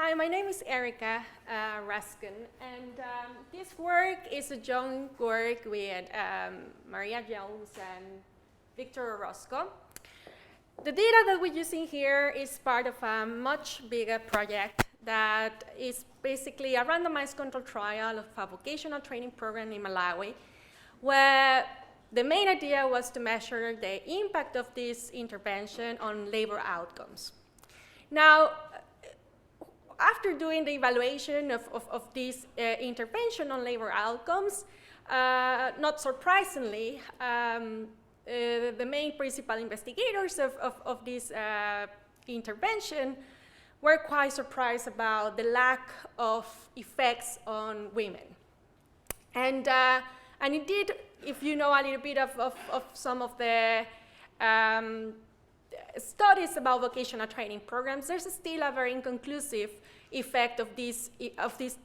Hi, my name is Ericka Rascon, and this work is a joint work with Maria Jones and Victor Orozco. The data that we're using here is part of a much bigger project that is basically a randomized control trial of a vocational training program in Malawi, where the main idea was to measure the impact of this intervention on labor outcomes. Now, after doing the evaluation of this intervention on labor outcomes, not surprisingly, the main principal investigators of this intervention were quite surprised about the lack of effects on women. And indeed, if you know a little bit of some of the studies about vocational training programs, there's still a very inconclusive effect of this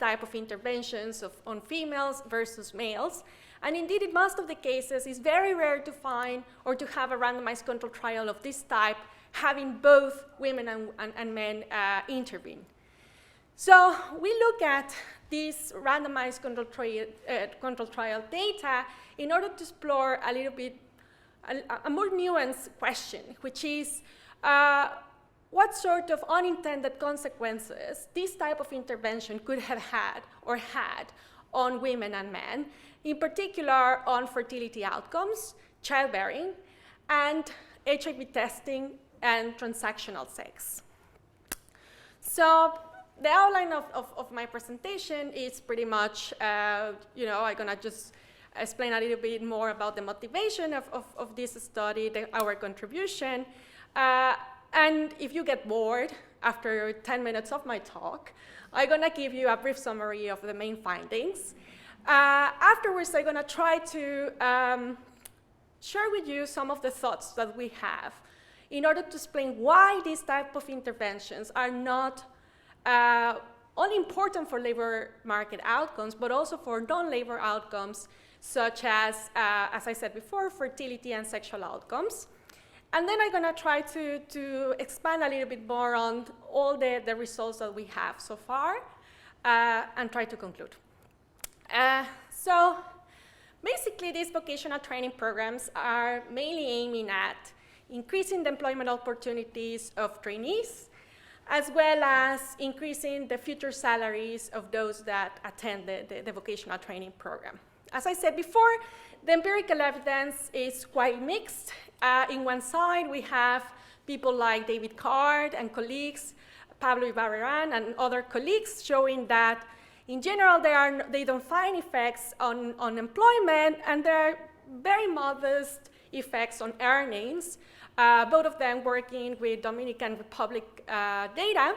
type of interventions on females versus males. And indeed, in most of the cases, it's very rare to find or to have a randomized control trial of this type having both women and men intervene. So we look at this randomized control trial data in order to explore a little bit a more nuanced question, which is what sort of unintended consequences this type of intervention could have had or had on women and men, in particular on fertility outcomes, childbearing, and HIV testing and transactional sex. So the outline of my presentation is pretty much, I'm gonna just explain a little bit more about the motivation of this study, our contribution. And if you get bored after 10 minutes of my talk, I'm gonna give you a brief summary of the main findings. Afterwards, I'm gonna try to share with you some of the thoughts that we have in order to explain why these type of interventions are not only important for labor market outcomes, but also for non-labor outcomes, such as I said before, fertility and sexual outcomes. And then I'm gonna try to expand a little bit more on all the results that we have so far and try to conclude. So basically, these vocational training programs are mainly aiming at increasing the employment opportunities of trainees, as well as increasing the future salaries of those that attend the vocational training program. As I said before, the empirical evidence is quite mixed. In one side, we have people like David Card and colleagues, Pablo Ibarreran and other colleagues, showing that in general, they don't find effects on employment, and there are very modest effects on earnings, both of them working with Dominican Republic data,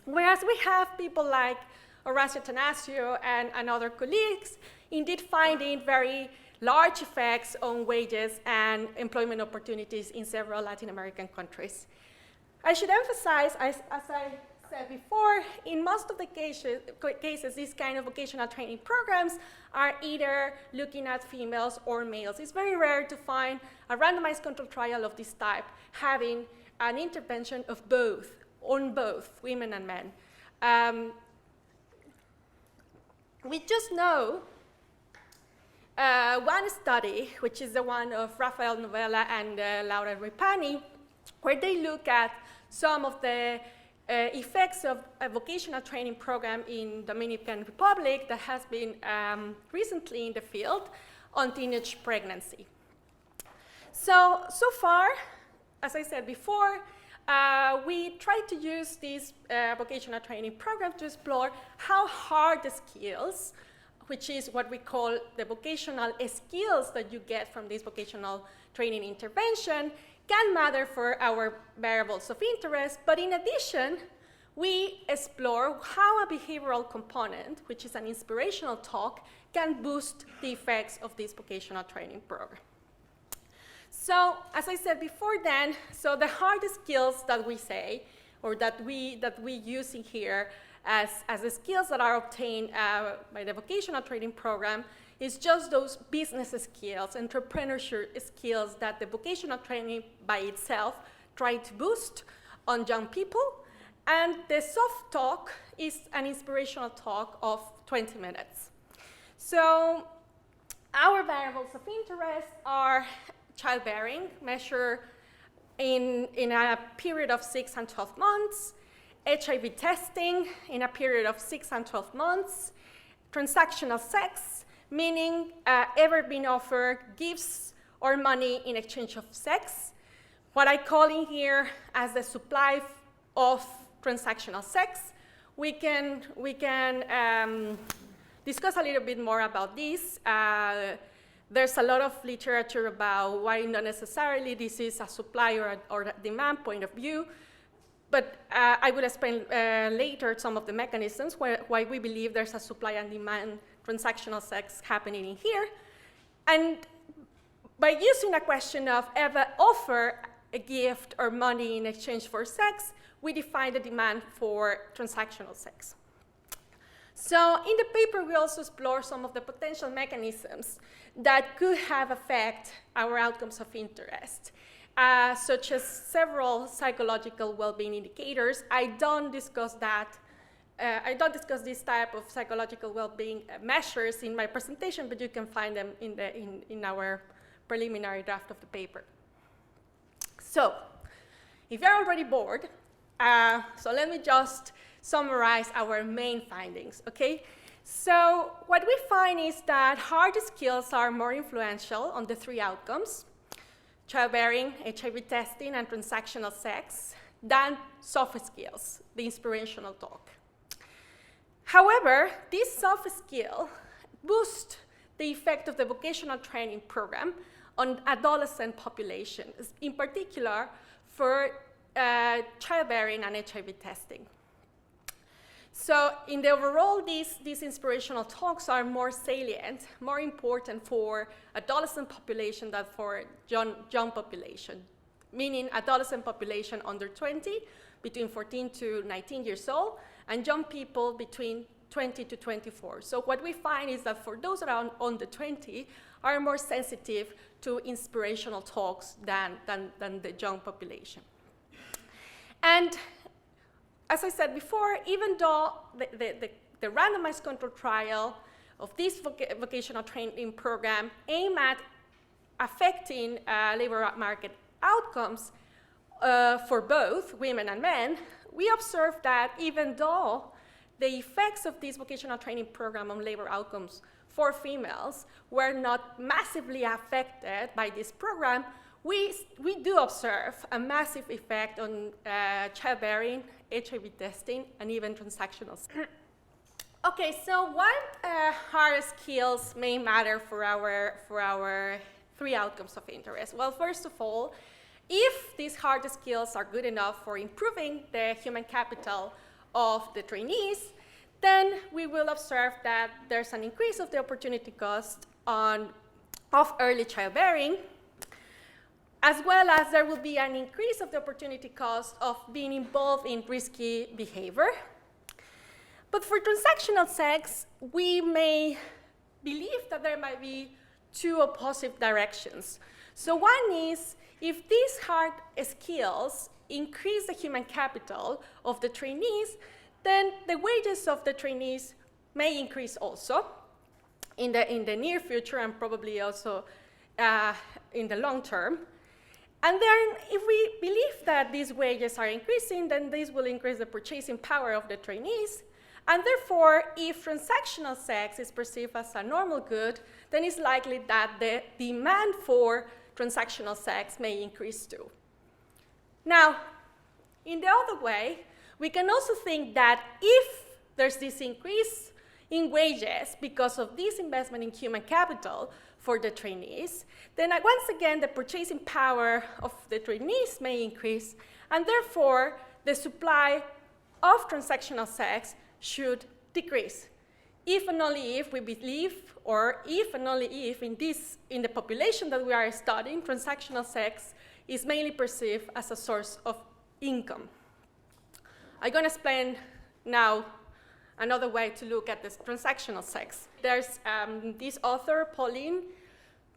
whereas we have people like Horacio Tanasio and other colleagues indeed finding very large effects on wages and employment opportunities in several Latin American countries. I should emphasize, as I said before, in most of the cases, these kind of vocational training programs are either looking at females or males. It's very rare to find a randomized control trial of this type having an intervention of on both women and men. We just know one study, which is the one of Rafael Novella and Laura Ripani, where they look at some of the effects of a vocational training program in Dominican Republic that has been recently in the field on teenage pregnancy. So far, as I said before, we try to use this vocational training program to explore how hard the skills, which is what we call the vocational skills that you get from this vocational training intervention, can matter for our variables of interest. But in addition, we explore how a behavioral component, which is an inspirational talk, can boost the effects of this vocational training program. So as I said before then, so the hard skills that we say, or that we use in here as the skills that are obtained by the vocational training program is just those business skills, entrepreneurship skills that the vocational training by itself try to boost on young people. And the soft talk is an inspirational talk of 20 minutes. So our variables of interest are childbearing, measured in a period of 6 and 12 months, HIV testing in a period of 6 and 12 months, transactional sex, meaning ever been offered gifts or money in exchange of sex, what I call in here as the supply of transactional sex. We can discuss a little bit more about this. There's a lot of literature about why not necessarily this is a supply or a demand point of view, but I will explain later some of the mechanisms why we believe there's a supply and demand transactional sex happening in here. And by using a question of ever offer a gift or money in exchange for sex, we define the demand for transactional sex. So in the paper, we also explore some of the potential mechanisms that could have affect our outcomes of interest, such as several psychological well-being indicators. I don't discuss this type of psychological well-being measures in my presentation, but you can find them in our preliminary draft of the paper. So if you're already bored, so let me just summarize our main findings, okay? So what we find is that hard skills are more influential on the 3 outcomes, childbearing, HIV testing, and transactional sex, than soft skills, the inspirational talk. However, this soft skill boosts the effect of the vocational training program on adolescent populations, in particular for childbearing and HIV testing. So in the overall, these inspirational talks are more salient, more important for adolescent population than for young population, meaning adolescent population under 20, between 14 to 19 years old, and young people between 20 to 24. So what we find is that for those around under 20 are more sensitive to inspirational talks than the young population. And as I said before, even though the randomized control trial of this vocational training program aim at affecting labor market outcomes for both women and men, we observed that even though the effects of this vocational training program on labor outcomes for females were not massively affected by this program, we do observe a massive effect on childbearing, HIV testing, and even transactional. Okay, so what hard skills may matter for our 3 outcomes of interest? Well, first of all, if these hard skills are good enough for improving the human capital of the trainees, then we will observe that there's an increase of the opportunity cost of early childbearing, as well as there will be an increase of the opportunity cost of being involved in risky behavior. But for transactional sex, we may believe that there might be 2 opposite directions. So one is, if these hard skills increase the human capital of the trainees, then the wages of the trainees may increase also in the near future and probably also in the long term. And then if we believe that these wages are increasing, then this will increase the purchasing power of the trainees. And therefore, if transactional sex is perceived as a normal good, then it's likely that the demand for transactional sex may increase too. Now, in the other way, we can also think that if there's this increase in wages because of this investment in human capital for the trainees, then once again, the purchasing power of the trainees may increase, and therefore, the supply of transactional sex should decrease. If and only if we believe, or if and only if in the population that we are studying, transactional sex is mainly perceived as a source of income. I'm going to explain now another way to look at this transactional sex. There's this author, Pauline,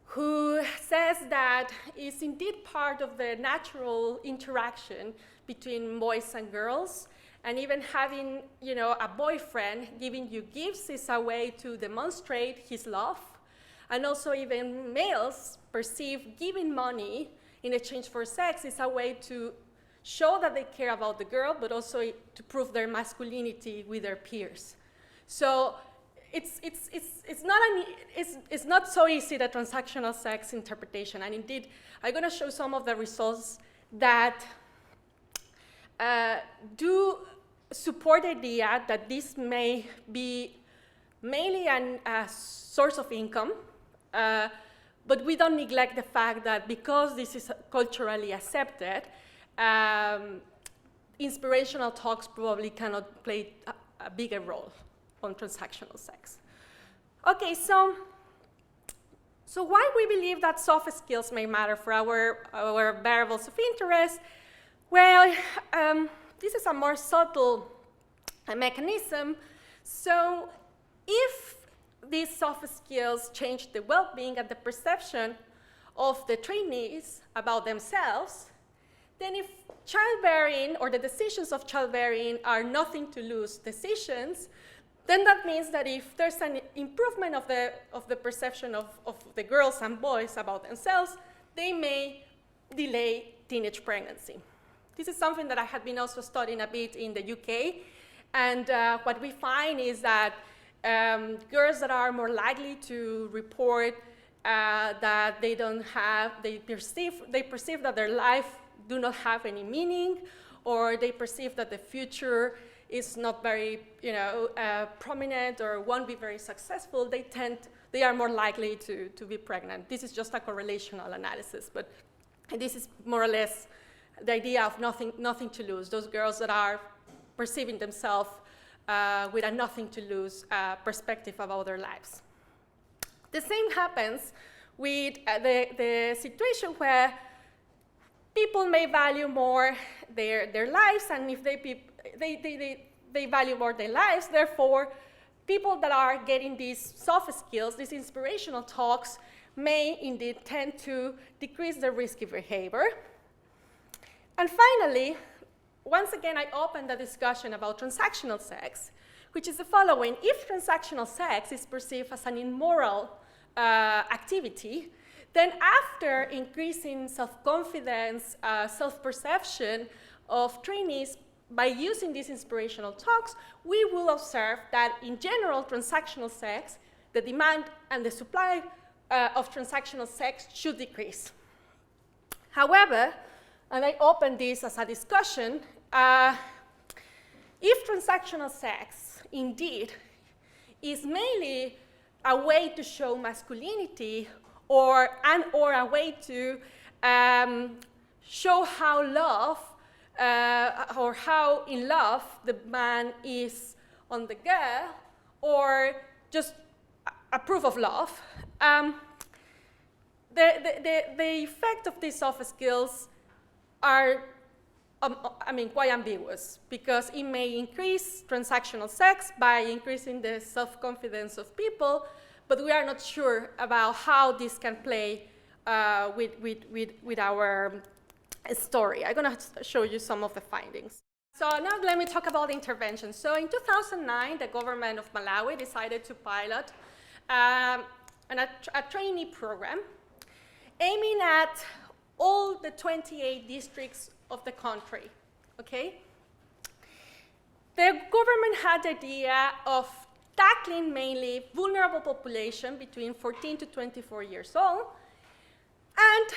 who says that it's indeed part of the natural interaction between boys and girls, and even having, a boyfriend giving you gifts is a way to demonstrate his love. And also even males perceive giving money in exchange for sex is a way to show that they care about the girl, but also to prove their masculinity with their peers. So it's not so easy, the transactional sex interpretation. And indeed, I'm going to show some of the results that do support the idea that this may be mainly a source of income, but we don't neglect the fact that because this is culturally accepted, inspirational talks probably cannot play a bigger role on transactional sex. Okay, so why we believe that soft skills may matter for our variables of interest? Well, this is a more subtle mechanism. So if these soft skills change the well-being and the perception of the trainees about themselves, then if childbearing or the decisions of childbearing are nothing to lose decisions, then that means that if there's an improvement of the perception of the girls and boys about themselves, they may delay teenage pregnancy. This is something that I had been also studying a bit in the UK, and what we find is that girls that are more likely to report that they perceive that their life do not have any meaning, or they perceive that the future is not very, prominent or won't be very successful, they are more likely to be pregnant. This is just a correlational analysis, but this is more or less the idea of nothing to lose. Those girls that are perceiving themselves with a nothing to lose perspective about their lives. The same happens with the situation where people may value more their lives, and if they value more their lives, therefore, people that are getting these soft skills, these inspirational talks, may indeed tend to decrease their risky behavior. And finally, once again, I open the discussion about transactional sex, which is the following. If transactional sex is perceived as an immoral activity, then after increasing self-confidence, self-perception of trainees by using these inspirational talks, we will observe that in general, transactional sex, the demand and the supply of transactional sex should decrease. However, and I open this as a discussion, if transactional sex indeed is mainly a way to show masculinity or a way to show how or how in love the man is on the girl, or just a proof of love, the effect of these soft skills are, quite ambiguous, because it may increase transactional sex by increasing the self-confidence of people, but we are not sure about how this can play with our story. I'm going to show you some of the findings. So now let me talk about intervention. So in 2009, the government of Malawi decided to pilot a trainee program aiming at all the 28 districts of the country, okay? The government had the idea of tackling mainly vulnerable population between 14 to 24 years old. And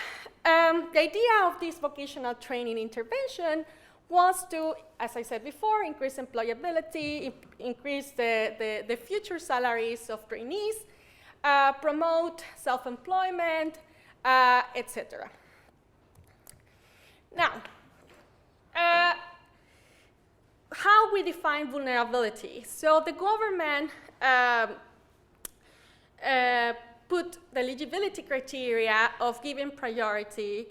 the idea of this vocational training intervention was to, as I said before, increase employability, increase the future salaries of trainees, promote self-employment, etc. Now, how we define vulnerability. So the government put the eligibility criteria of giving priority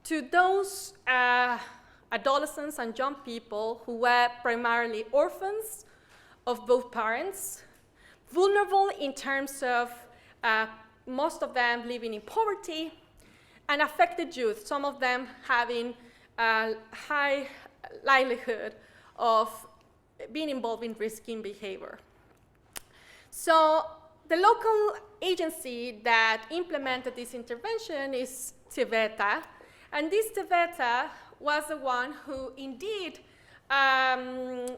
to those adolescents and young people who were primarily orphans of both parents, vulnerable in terms of most of them living in poverty, and affected youth, some of them having a high likelihood of being involved in risky behavior. So the local agency that implemented this intervention is CEGA, and this CEGA was the one who indeed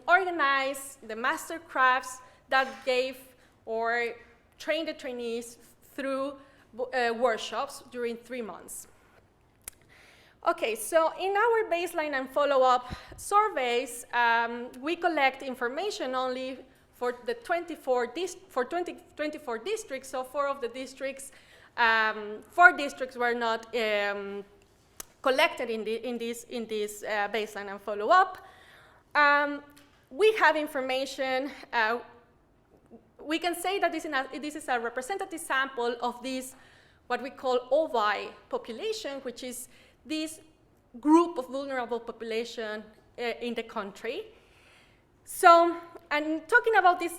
organized the master crafts that gave or trained the trainees through workshops during 3 months. Okay, so in our baseline and follow-up surveys, we collect information only for the 24 districts. So 4 of the districts, 4 districts were not collected in this baseline and follow-up. We have information. We can say that this is a representative sample of this, what we call OVI population, which is this group of vulnerable population in the country. So, and talking about this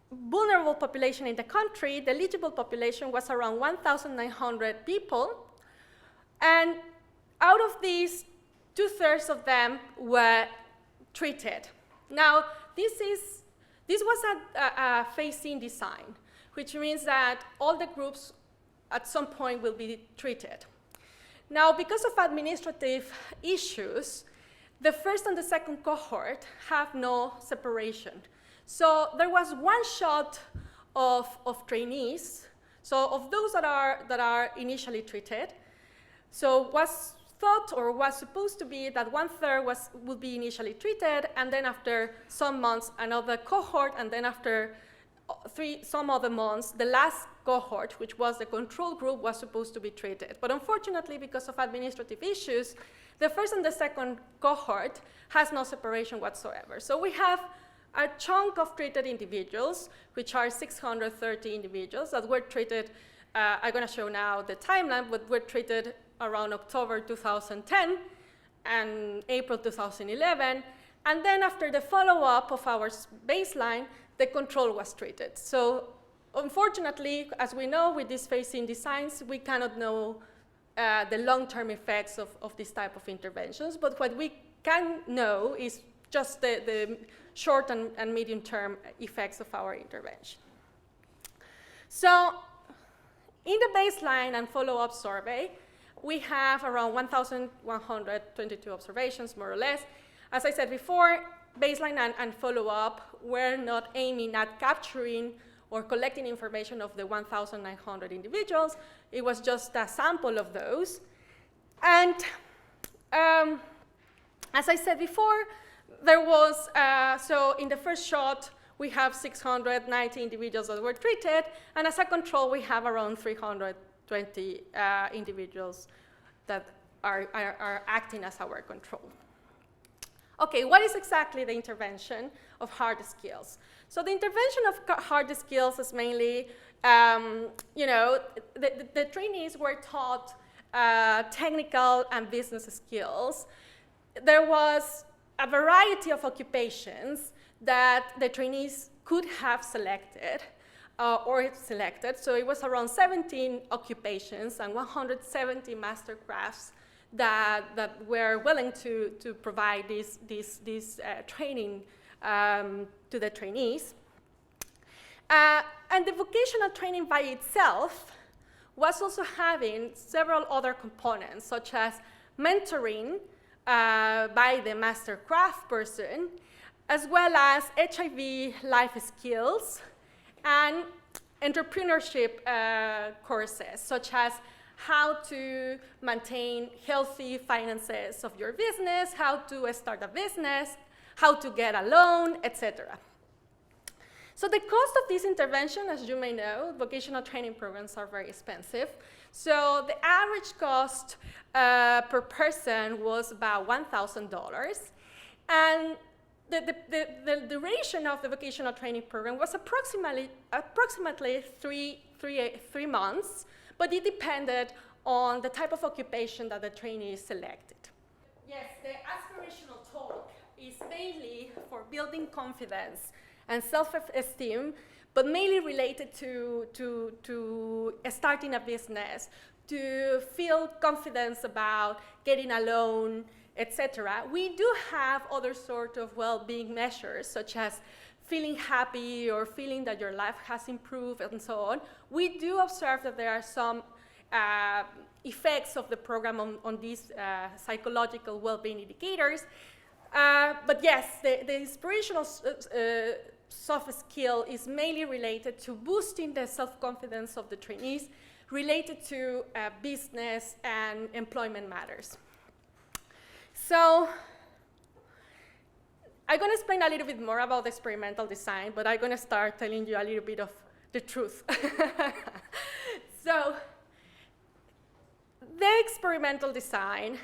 vulnerable population in the country, the eligible population was around 1,900 people. And out of these, 2/3 of them were treated. Now, this was a phase-in design, which means that all the groups at some point will be treated. Now, because of administrative issues, the first and the second cohort have no separation. So there was one shot of trainees, so of those that are initially treated. So was thought or was supposed to be that 1/3 would be initially treated, and then after some months, another cohort, and then after some other months, the last cohort, which was the control group, was supposed to be treated. But unfortunately, because of administrative issues, the first and the second cohort has no separation whatsoever. So we have a chunk of treated individuals, which are 630 individuals that were treated. I'm going to show now the timeline, but were treated around October 2010 and April 2011. And then after the follow-up of our baseline, the control was treated. So unfortunately, as we know with these phase-in designs, we cannot know the long-term effects of this type of interventions. But what we can know is just the short and medium-term effects of our intervention. So in the baseline and follow-up survey, we have around 1,122 observations, more or less. As I said before, baseline and follow-up were not aiming at capturing or collecting information of the 1,900 individuals. It was just a sample of those. And as I said before, there was, so in the first shot, we have 690 individuals that were treated, and as a control, we have around 320 individuals that are acting as our control. Okay, what is exactly the intervention of hard skills? So the intervention of hard skills is mainly, the trainees were taught technical and business skills. There was a variety of occupations that the trainees could have selected or selected. So it was around 17 occupations and 170 master crafts that were willing to provide this training to the trainees. And the vocational training by itself was also having several other components, such as mentoring by the master craft person, as well as HIV life skills and entrepreneurship courses, such as how to maintain healthy finances of your business, how to start a business, how to get a loan, etc. So the cost of this intervention, as you may know, vocational training programs are very expensive. So the average cost per person was about $1,000. And the duration of the vocational training program was approximately 3 months, but it depended on the type of occupation that the trainee selected. Yes, the aspirational talk is mainly for building confidence and self-esteem but mainly related to starting a business, to feel confidence about getting a loan, etc. We do have other sort of well-being measures, such as feeling happy or feeling that your life has improved and so on. We do observe that there are some effects of the program on these psychological well-being indicators. But yes, the inspirational soft skill is mainly related to boosting the self-confidence of the trainees, related to business and employment matters. So I'm going to explain a little bit more about the experimental design, but I'm going to start telling you a little bit of the truth. So the experimental design,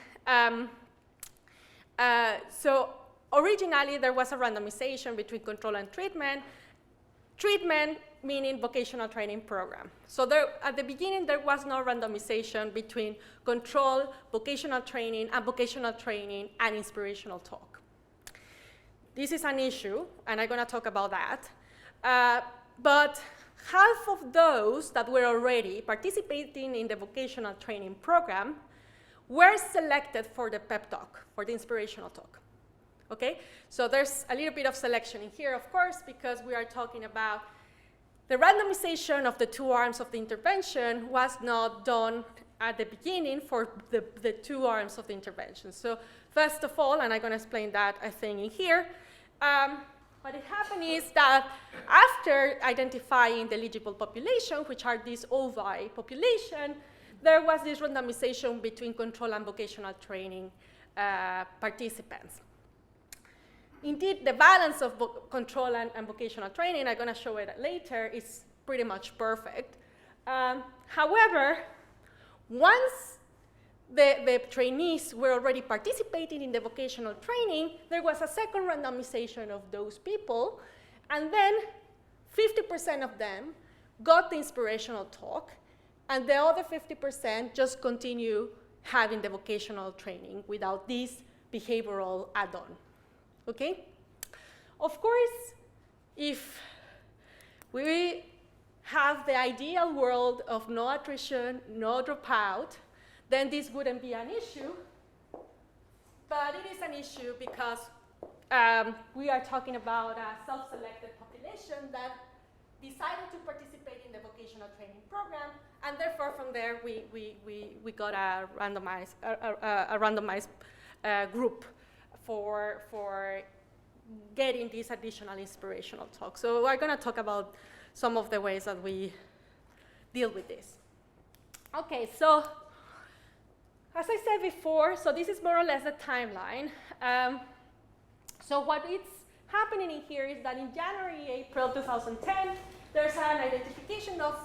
so originally there was a randomization between control and treatment. Treatment meaning vocational training program. So there, at the beginning, there was no randomization between control, vocational training, and inspirational talk. This is an issue, and I'm going to talk about that. But half of those that were already participating in the vocational training program were selected for the pep talk, for the inspirational talk. Okay? So there's a little bit of selection in here, of course, because we are talking about the randomization of the two arms of the intervention was not done at the beginning for the two arms of the intervention. So first of all, and I'm going to explain that, I think, in here, what had happened is that after identifying the eligible population, which are these OVI population, there was this randomization between control and vocational training participants. Indeed, the balance of control and vocational training, I'm going to show it later, is pretty much perfect. However, once the trainees were already participating in the vocational training, there was a second randomization of those people, and then 50% of them got the inspirational talk, and the other 50% just continue having the vocational training without this behavioral add-on. Okay? Of course, if we have the ideal world of no attrition, no dropout, then this wouldn't be an issue. But it is an issue because we are talking about a self-selected population that decided to participate in the vocational training program, and therefore from there we got a randomized group for getting this additional inspirational talk. So we're going to talk about some of the ways that we deal with this. Okay, so as I said before, so this is more or less the timeline. So what is happening in here is that in January, April 2010, there's an identification of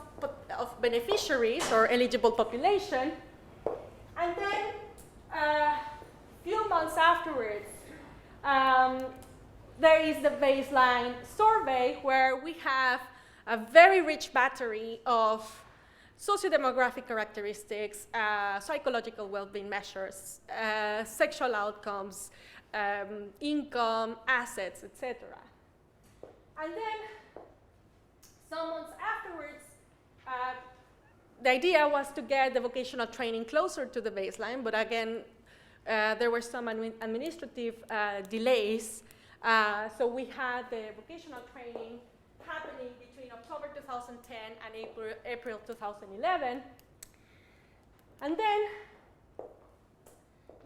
beneficiaries or eligible population. And then few months afterwards, there is the baseline survey where we have a very rich battery of sociodemographic characteristics, psychological well-being measures, sexual outcomes, income, assets, etc. And then some months afterwards, the idea was to get the vocational training closer to the baseline, but again, there were some administrative delays. So we had the vocational training happening between October 2010 and April 2011. And then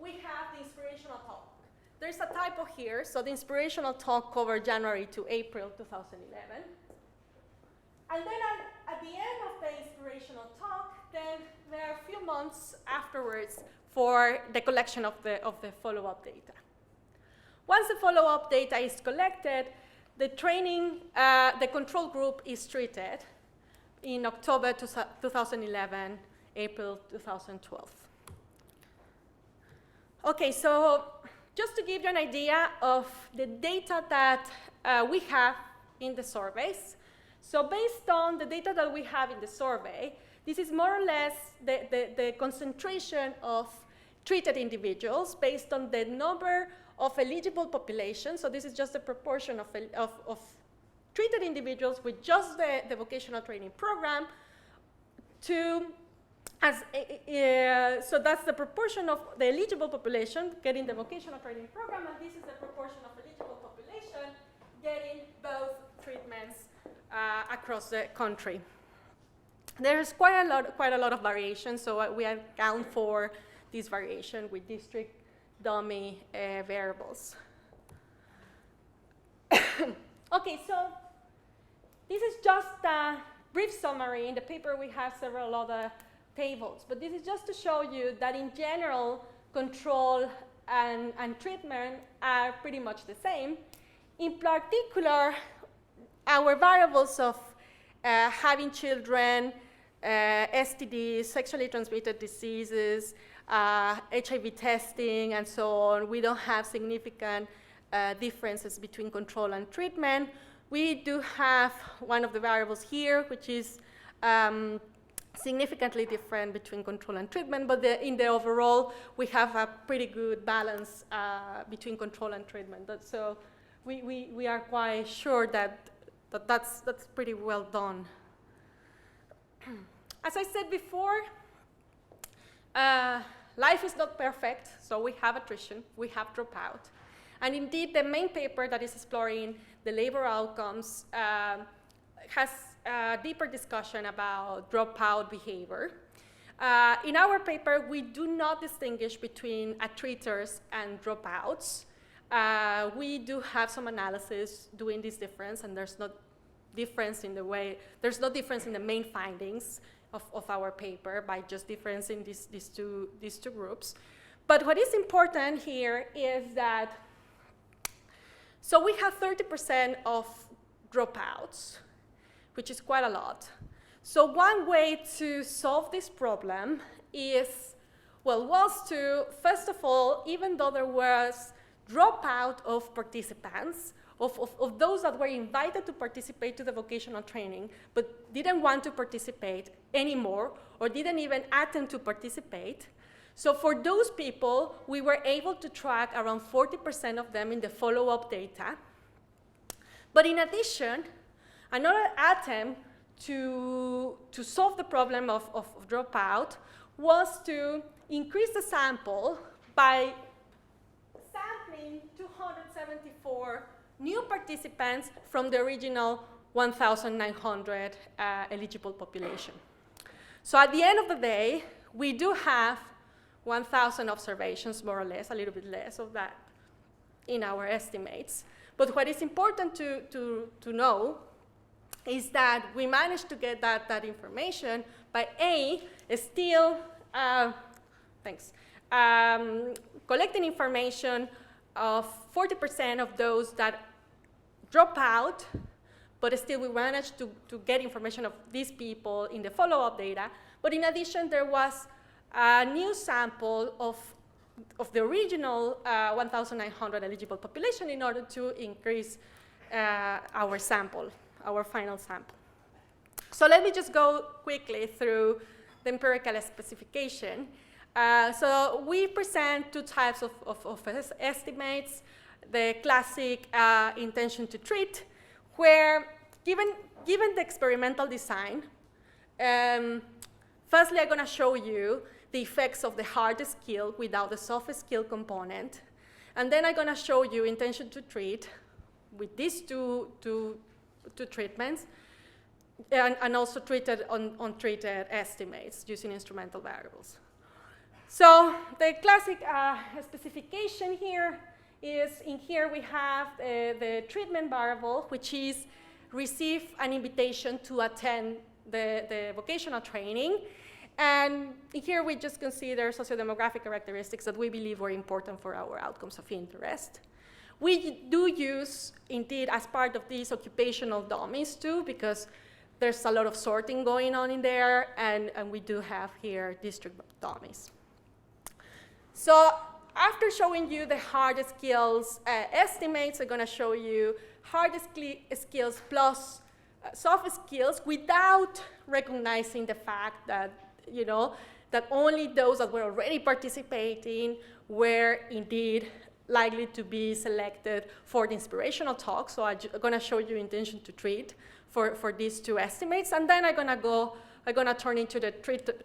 we have the inspirational talk. There's a typo here. So the inspirational talk covered January to April 2011. And then at the end of the inspirational talk, then there are a few months afterwards for the collection of the follow-up data. Once the follow-up data is collected, the training, the control group is treated in October 2011, April 2012. Okay, so just to give you an idea of the data that we have in the surveys. So based on the data that we have in the survey, this is more or less the concentration of treated individuals based on the number of eligible population. So this is just the proportion of treated individuals with just the vocational training program to, so that's the proportion of the eligible population getting the vocational training program, and this is the proportion of eligible population getting both treatments across the country. There's quite a lot of variation, so we account for this variation with district dummy variables. Okay, so this is just a brief summary. In the paper, we have several other tables, but this is just to show you that in general, control and treatment are pretty much the same. In particular, our variables of having children, STDs, sexually transmitted diseases, HIV testing, and so on, we don't have significant differences between control and treatment. We do have one of the variables here, which is significantly different between control and treatment, but in the overall, we have a pretty good balance between control and treatment. So we are quite sure that's pretty well done. As I said before, life is not perfect, so we have attrition, we have dropout. And indeed, the main paper that is exploring the labor outcomes has a deeper discussion about dropout behavior. In our paper, we do not distinguish between attreaters and dropouts. We do have some analysis doing this difference, and there's no difference in the main findings of our paper by just difference in these two groups. But what is important here is that, so we have 30% of dropouts, which is quite a lot. So one way to solve this problem was to, first of all, even though there was dropout of participants, of those that were invited to participate to the vocational training, but didn't want to participate anymore, or didn't even attempt to participate. So for those people, we were able to track around 40% of them in the follow-up data. But in addition, another attempt to solve the problem of dropout was to increase the sample by sampling 274 new participants from the original 1,900 eligible population. So at the end of the day, we do have 1,000 observations, more or less, a little bit less of that in our estimates. But what is important to know is that we managed to get that information by still collecting information of 40% of those that drop out, but still we managed to get information of these people in the follow-up data. But in addition, there was a new sample of the original 1,900 eligible population in order to increase our sample, our final sample. So let me just go quickly through the empirical specification. So we present two types of estimates. The classic intention to treat, where given the experimental design, firstly I'm going to show you the effects of the hard skill without the soft skill component. And then I'm going to show you intention to treat with these two treatments, and also treated untreated estimates using instrumental variables. So the classic specification here is, in here we have the treatment variable, which is receive an invitation to attend the vocational training. And here we just consider sociodemographic characteristics that we believe were important for our outcomes of interest. We do use, indeed, as part of these, occupational dummies too, because there's a lot of sorting going on in there, and we do have here district dummies. So after showing you the hard skills estimates, I'm going to show you hard skills plus soft skills without recognizing the fact that, that only those that were already participating were indeed likely to be selected for the inspirational talk. So I'm going to show you intention to treat for these two estimates. And then I'm going to turn into the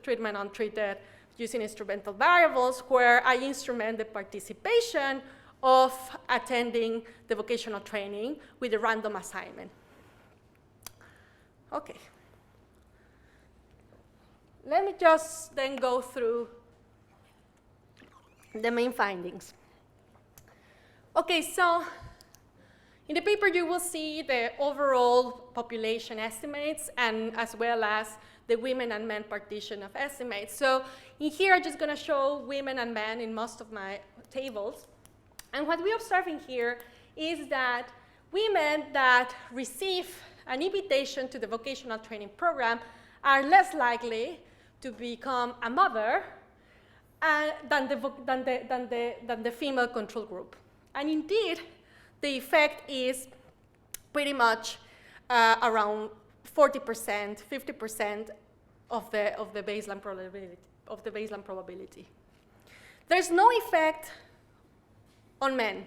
treatment untreated using instrumental variables, where I instrument the participation of attending the vocational training with a random assignment. Okay. Let me just then go through the main findings. Okay, so in the paper you will see the overall population estimates and as well as the women and men partition of estimates. So in here I'm just going to show women and men in most of my tables. And what we observe in here is that women that receive an invitation to the vocational training program are less likely to become a mother than the female control group. And indeed, the effect is pretty much around 40%, 50% of the baseline probability. There's no effect on men.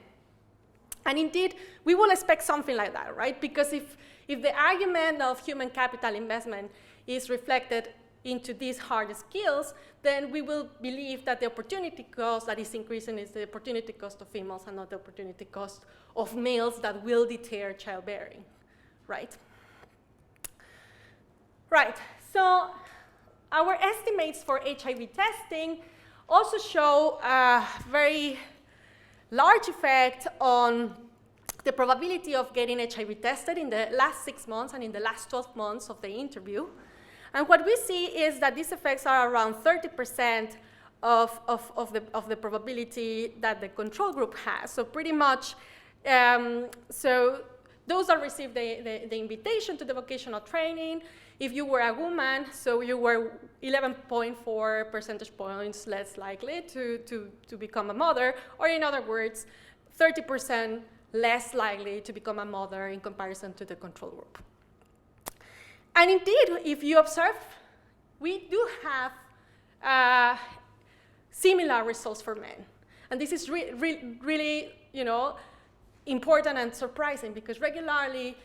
And indeed, we will expect something like that, right? Because if the argument of human capital investment is reflected into these hard skills, then we will believe that the opportunity cost that is increasing is the opportunity cost of females and not the opportunity cost of males that will deter childbearing, right? Right, so our estimates for HIV testing also show a very large effect on the probability of getting HIV tested in the last 6 months and in the last 12 months of the interview. And what we see is that these effects are around 30% of the probability that the control group has. So pretty much, so those that received the invitation to the vocational training, if you were a woman, so you were 11.4 percentage points less likely to become a mother, or in other words, 30% less likely to become a mother in comparison to the control group. And indeed, if you observe, we do have similar results for men. And this is really, important and surprising, because regularly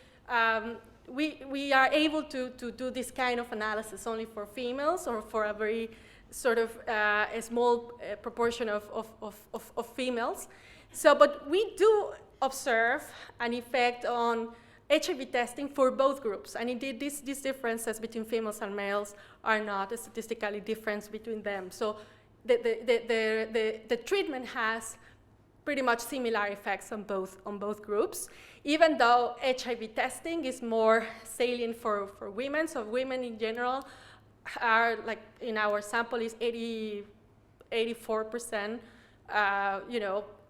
we are able to do this kind of analysis only for females or for a very sort of a small proportion of females. So, but we do observe an effect on HIV testing for both groups. And indeed, these differences between females and males are not a statistically difference between them. So the treatment has pretty much similar effects on both groups, even though HIV testing is more salient for women. So women in general are, like in our sample, is 84%,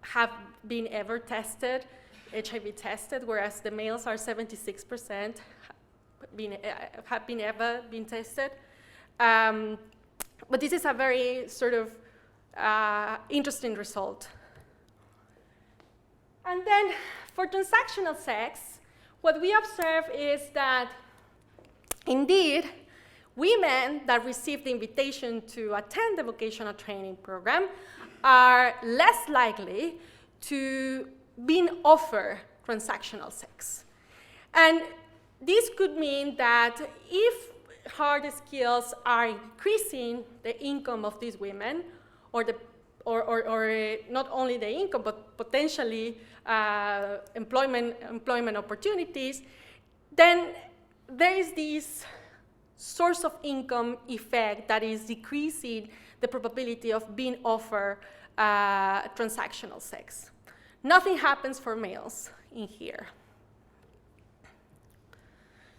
have been ever tested, HIV tested, whereas the males are 76% have been ever been tested. But this is a very sort of interesting result. And then for transactional sex, what we observe is that indeed, women that receive the invitation to attend the vocational training program are less likely to be offered transactional sex. And this could mean that if hard skills are increasing the income of these women, or not only the income, but potentially employment opportunities, then there is this source of income effect that is decreasing the probability of being offered transactional sex. Nothing happens for males in here.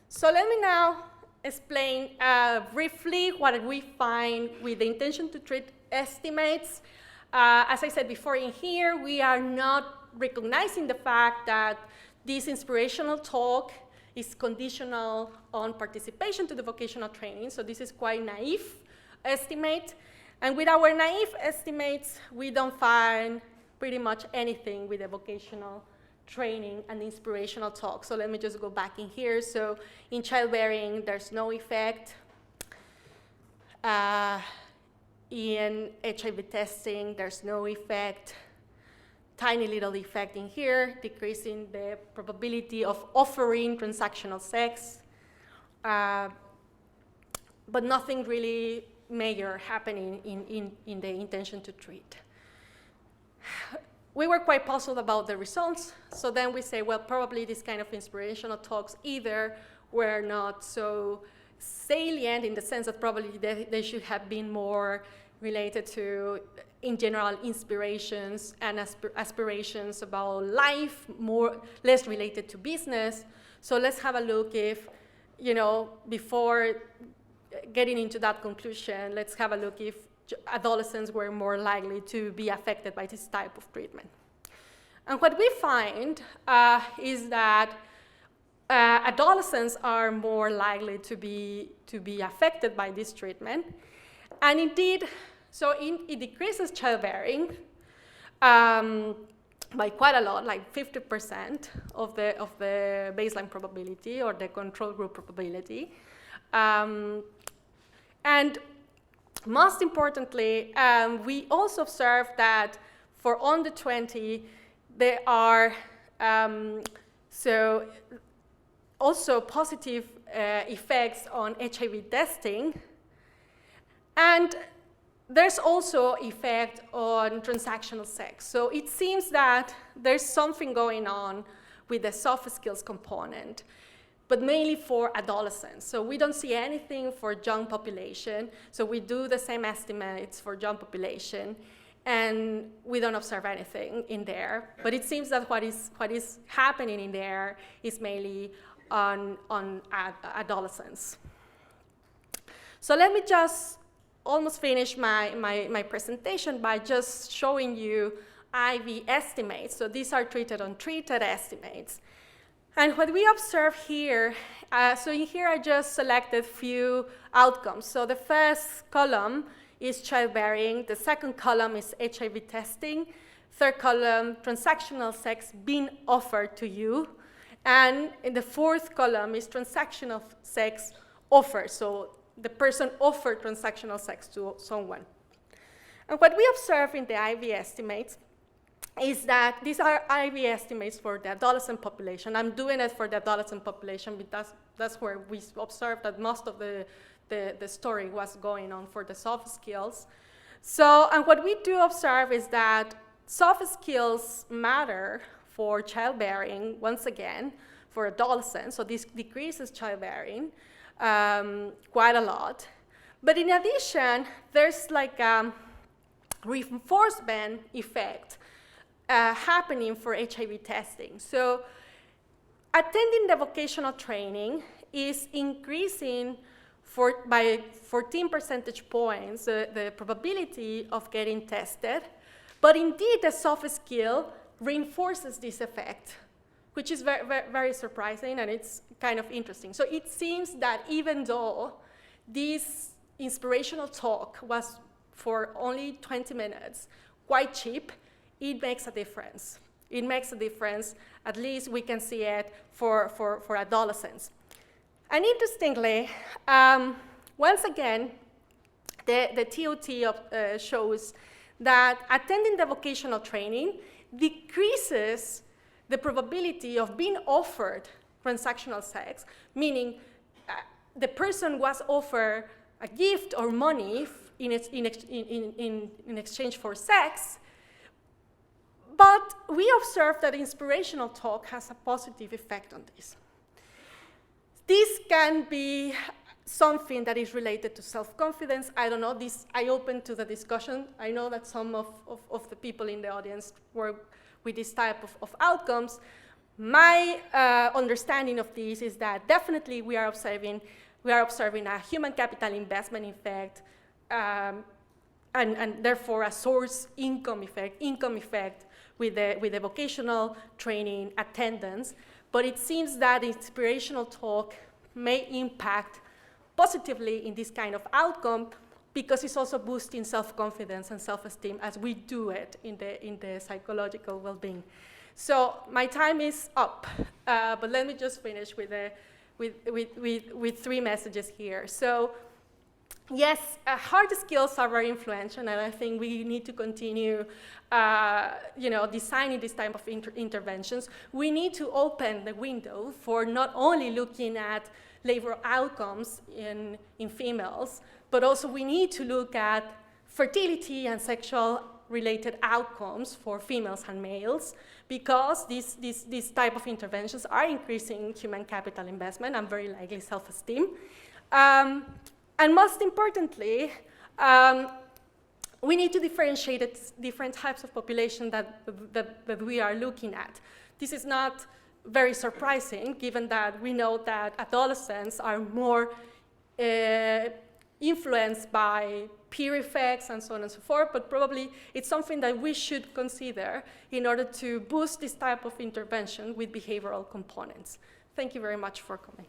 So let me now explain briefly what we find with the intention to treat estimates. As I said before, in here, we are not recognizing the fact that this inspirational talk is conditional on participation to the vocational training. So this is quite naive estimate. And with our naive estimates, we don't find pretty much anything with the vocational training and the inspirational talk. So let me just go back in here. So in childbearing, there's no effect. In HIV testing, there's no effect. tiny little effect in here, decreasing the probability of offering transactional sex, but nothing really major happening in the intention to treat. We were quite puzzled about the results, so then we say, well, probably this kind of inspirational talks either were not so salient in the sense that probably they should have been more related to, in general, inspirations and aspirations about life, less related to business. So let's have a look if, before getting into that conclusion, let's have a look if adolescents were more likely to be affected by this type of treatment. And what we find is that adolescents are more likely to be affected by this treatment. And indeed, it decreases childbearing by quite a lot, like 50% of the baseline probability or the control group probability. And most importantly, we also observe that for under 20, there are also positive effects on HIV testing. And there's also effect on transactional sex. So it seems that there's something going on with the soft skills component, but mainly for adolescents. So we don't see anything for young population. So we do the same estimates for young population, and we don't observe anything in there. But it seems that what is happening in there is mainly on adolescents. So let me just almost finish my presentation by just showing you IV estimates. So these are treated untreated estimates. And what we observe here, so in here I just selected few outcomes. So the first column is childbearing, the second column is HIV testing, third column, transactional sex being offered to you, and in the fourth column is transactional sex offered. So the person offered transactional sex to someone. And what we observe in the IV estimates is that these are IV estimates for the adolescent population. I'm doing it for the adolescent population because that's where we observed that most of the story was going on for the soft skills. So, and what we do observe is that soft skills matter for childbearing, once again, for adolescents. So this decreases childbearing quite a lot. But in addition, there's like a reinforcement effect happening for HIV testing. So attending the vocational training is increasing by 14 percentage points the probability of getting tested, but indeed the soft skill reinforces this effect, which is very, very, very surprising, and it's kind of interesting. So it seems that even though this inspirational talk was for only 20 minutes, quite cheap, it makes a difference. It makes a difference, at least we can see it for adolescents. And interestingly, once again, the TOT shows that attending the vocational training decreases the probability of being offered transactional sex, meaning the person was offered a gift or money in exchange for sex, but we observe that inspirational talk has a positive effect on this. This can be something that is related to self-confidence. I don't know, I open to the discussion. I know that some of the people in the audience were with this type of outcomes. My understanding of this is that definitely we are observing a human capital investment effect, and therefore a source income effect with the vocational training attendance. But it seems that inspirational talk may impact positively in this kind of outcome because it's also boosting self-confidence and self-esteem as we do it in the psychological well-being. So my time is up, but let me just finish with three messages here. So yes, hard skills are very influential, and I think we need to continue designing this type of interventions. We need to open the window for not only looking at labor outcomes in females, but also we need to look at fertility and sexual related outcomes for females and males, because these type of interventions are increasing human capital investment and very likely self-esteem. And most importantly, we need to differentiate different types of population that we are looking at. This is not very surprising, given that we know that adolescents are more influenced by peer effects and so on and so forth, but probably it's something that we should consider in order to boost this type of intervention with behavioral components. Thank you very much for coming.